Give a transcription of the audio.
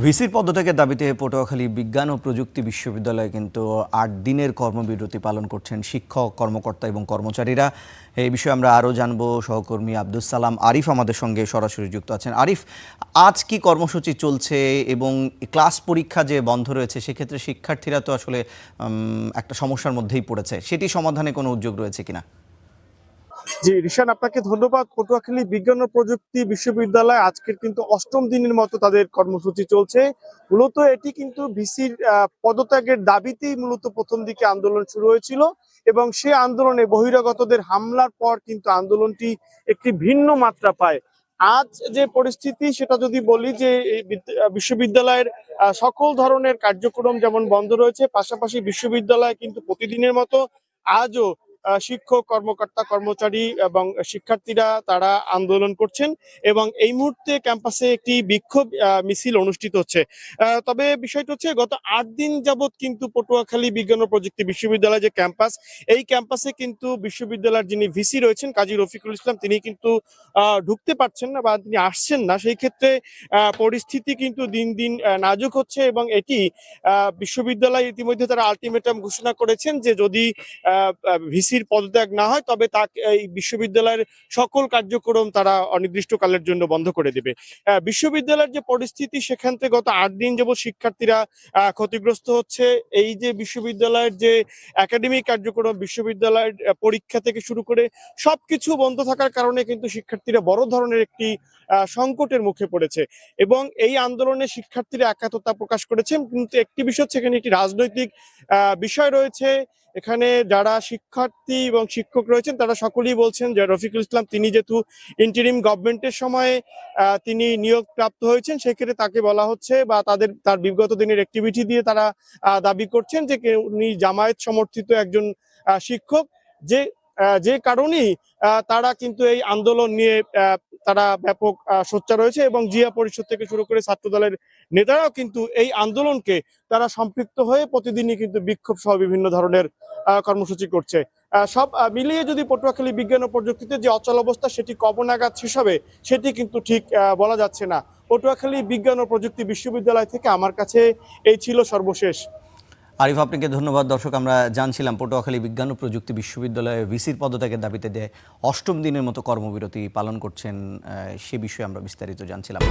ভিসির পদত্যাগের দাবিতে পটুয়াখালী বিজ্ঞান ও প্রযুক্তি বিশ্ববিদ্যালয়ে কিন্তু ৮ দিনের কর্মবিরতি পালন করছেন শিক্ষক, কর্মকর্তা এবং কর্মচারীরা। এই বিষয়ে আমরা আরও জানবো। সহকর্মী আব্দুস সালাম আরিফ আমাদের সঙ্গে সরাসরি যুক্ত আছেন। আরিফ, আজ কি কর্মসূচি চলছে এবং ক্লাস পরীক্ষা যে বন্ধ রয়েছে সেক্ষেত্রে শিক্ষার্থীরা তো আসলে একটা সমস্যার মধ্যেই পড়েছে, সেটি সমাধানে কোনো উদ্যোগ রয়েছে কিনা? জি রিশান, আপনাকে ধন্যবাদ। পটুয়াখালী বিজ্ঞান ও প্রযুক্তি বিশ্ববিদ্যালয় আজকের কিন্তু অষ্টম দিনের মতো তাদের কর্মসূচি চলছে। মূলত এটি কিন্তু ভিসির পদত্যাগের দাবিতেই মূলত প্রথম দিকে আন্দোলন শুরু হয়েছিল এবং সে আন্দোলনে বহিরাগতদের হামলার পর কিন্তু আন্দোলনটি একটি ভিন্ন মাত্রা পায়। আজ যে পরিস্থিতি সেটা যদি বলি যে এই বিশ্ববিদ্যালয়ের সকল ধরনের কার্যক্রম যেমন বন্ধ রয়েছে, পাশাপাশি বিশ্ববিদ্যালয় কিন্তু প্রতিদিনের মতো আজও শিক্ষক, কর্মকর্তা, কর্মচারী এবং শিক্ষার্থীরা তারা আন্দোলন করছেন এবং এই মুহূর্তে ক্যাম্পাসে একটি বিক্ষোভ মিছিল অনুষ্ঠিত হচ্ছে। তবে বিষয়টা হচ্ছে গত ৮ দিন যাবৎ কিন্তু পটুয়াখালী বিজ্ঞান ও প্রযুক্তি বিশ্ববিদ্যালয় যে ক্যাম্পাস, এই ক্যাম্পাসে কিন্তু বিশ্ববিদ্যালয়ের যিনি ভিসি রয়েছেন কাজী রফিকুল ইসলাম, তিনি কিন্তু ঢুকতে পারছেন না বা তিনি আসছেন না। সেই ক্ষেত্রে পরিস্থিতি কিন্তু দিন দিন নাজুক হচ্ছে এবং এটি বিশ্ববিদ্যালয় ইতিমধ্যে তারা আলটিমেটাম ঘোষণা করেছেন যে যদি ভিসির পদত্যাগ না হয় তবে তাকে এই বিশ্ববিদ্যালয়ের সকল কার্যক্রম তারা অনির্দিষ্টকালের জন্য বন্ধ করে দেবে। বিশ্ববিদ্যালয়ের যে পরিস্থিতি সেখান থেকে গত ৮ দিন যাবৎ শিক্ষার্থীরা ক্ষতিগ্রস্ত হচ্ছে। এই যে বিশ্ববিদ্যালয়ের যে একাডেমিক কার্যক্রম, বিশ্ববিদ্যালয়ের পরীক্ষা থেকে শুরু করে সবকিছু বন্ধ থাকার কারণে কিন্তু শিক্ষার্থীরা বড় ধরনের একটি সংকটের মুখে পড়েছে এবং এই আন্দোলনে শিক্ষার্থীরা একাত্মতা প্রকাশ করেছেন। কিন্তু একটি বিষয়, সেখানে একটি রাজনৈতিক বিষয় রয়েছে। এখানে যারা শিক্ষার্থী এবং শিক্ষক রয়েছেন তারা সকলেই বলছেন যে রফিকুল ইসলাম তিনি যেহেতু ইন্টারিম গভর্নমেন্টের সময়ে তিনি নিয়োগ প্রাপ্ত হয়েছেন, সেক্ষেত্রে তাকে বলা হচ্ছে বা তার বিগত দিনের অ্যাক্টিভিটি দিয়ে তারা দাবি করছেন যে উনি জামায়াত সমর্থিত একজন শিক্ষক, যে যে কারণেই তারা কিন্তু এই আন্দোলন নিয়ে তারা ব্যাপক সোচ্চার রয়েছে এবং জিয়া পরিষদ থেকে শুরু করে ছাত্রদলের নেতারাও কিন্তু এই আন্দোলনকে তারা সম্পৃক্ত হয়ে প্রতিদিনই কিন্তু বিক্ষোভ সহ বিভিন্ন ধরনের কর্মসূচি করছে। সব মিলিয়ে যদি পটুয়াখালী বিজ্ঞান ও প্রযুক্তিতে যে অচল অবস্থা সেটি কবে নাগাদ শেষ হবে সেটি কিন্তু ঠিক বলা যাচ্ছে না। পটুয়াখালী বিজ্ঞান ও প্রযুক্তি বিশ্ববিদ্যালয় থেকে আমার কাছে এই ছিল সর্বশেষ। আরিফ, আপনাকে ধন্যবাদ। দর্শক, আমরা জানছিলাম পটুয়াখালী বিজ্ঞান ও প্রযুক্তি বিশ্ববিদ্যালয়ে ভিসির পদত্যাগের দাবিতে দিয়ে অষ্টম দিনের মতো কর্মবিরতি পালন করছেন, সে বিষয়ে আমরা বিস্তারিত জানছিলাম।